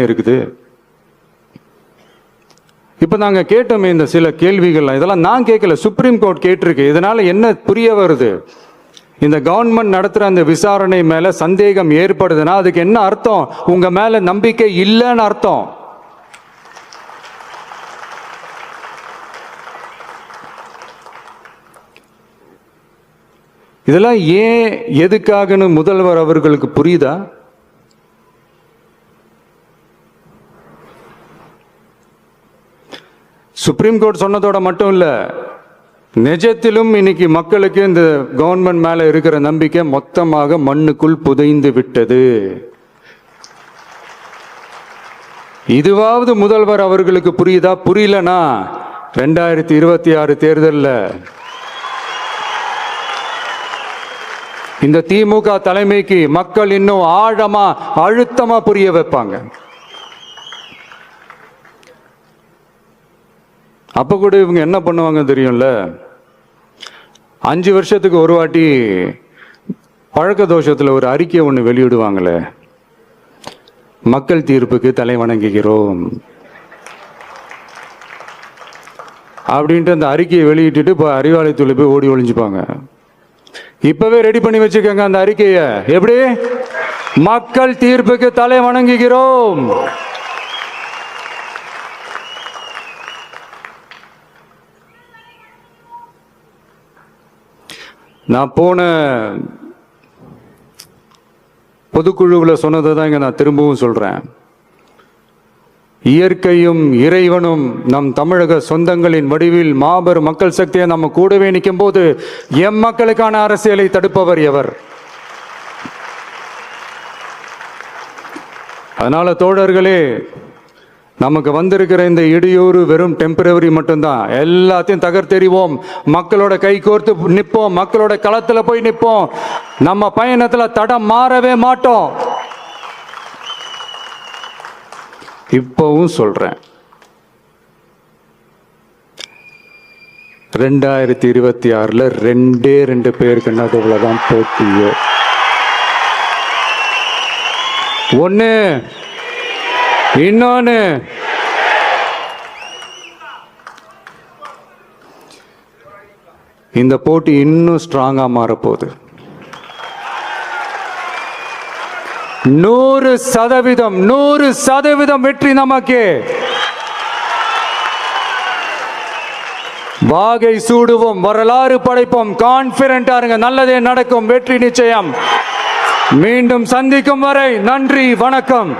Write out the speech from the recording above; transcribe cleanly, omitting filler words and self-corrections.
இருக்குது. இப்ப நாங்க கேட்டோமே இந்த சில கேள்விகள், இதெல்லாம் நான் கேட்கல, சுப்ரீம் கோர்ட் கேட்டிருக்கு. இதனால என்ன புரிய வருது? இந்த கவர்மெண்ட் நடத்துற அந்த விசாரணை மேல சந்தேகம் ஏற்படுதுன்னா அதுக்கு என்ன அர்த்தம்? உங்க மேல நம்பிக்கை இல்லைன்னு அர்த்தம். இதெல்லாம் ஏன் எதுக்காகன்னு முதல்வர் அவர்களுக்கு புரியுதா? சுப்ரீம் கோர்ட் சொன்னதோட மட்டும் இல்ல, நிஜத்திலும் இன்னைக்கு மக்களுக்கு இந்த கவர்மெண்ட் மேல இருக்கிற நம்பிக்கை மொத்தமாக மண்ணுக்குள் புதைந்து விட்டது. இதுவாவது முதல்வர் அவர்களுக்கு புரியுதா? புரியலனா 2026 தேர்தலில் இந்த திமுக தலைமைக்கு மக்கள் இன்னும் ஆழமா அழுத்தமா புரிய வைப்பாங்க. அப்ப கூட இவங்க என்ன பண்ணுவாங்க தெரியும்ல, 5 வருஷத்துக்கு ஒரு வாட்டி பழக்க தோஷத்துல ஒரு அறிக்கை ஒன்று வெளியிடுவாங்களே, மக்கள் தீர்ப்புக்கு தலை வணங்குகிறோம் அப்படின்ட்டு அந்த அறிக்கையை வெளியிட்டு இப்போ அறிவாலயத்துல போய் ஓடி ஒளிஞ்சுப்பாங்க. இப்பவே ரெடி பண்ணி வச்சுக்கோங்க அந்த அறிக்கையை. எப்படி? மக்கள் தீர்ப்புக்கு தலை வணங்குகிறோம். நான் போன பொதுக்குழுவில் சொன்னதை தான் இங்க நான் திரும்பவும் சொல்றேன். இயற்கையும் இறைவனும் நம் தமிழக சொந்தங்களின் வடிவில் மாபெரும் மக்கள் சக்தியை நம்ம கூடவே நிற்கும் போது எம் மக்களுக்கான அரசியலை தடுப்பவர் எவர்? அதனால தோழர்களே, நமக்கு வந்திருக்கிற இந்த இடையூறு வெறும் டெம்பரவரி மட்டும்தான். எல்லாத்தையும் தகர்த்தெறிவோம், மக்களோட கை கோர்த்து நிற்போம், மக்களோட களத்தில் போய் நிற்போம். நம்ம பயணத்தில் தடம் மாறவே மாட்டோம். இப்பவும் சொல்றேன், 2026 2 பேருக்கு நடுவுலதான் போட்டியோ. ஒண்ணு, இன்னொன்னு இந்த போட்டி இன்னும் ஸ்ட்ராங்கா மாறப்போகுது. 100% வெற்றி நமக்கு. வாகை சூடுவோம், வரலாறு படைப்போம், கான்பிடென்டா இருங்க, நல்லதே நடக்கும், வெற்றி நிச்சயம். மீண்டும் சந்திக்கும் வரை நன்றி, வணக்கம்.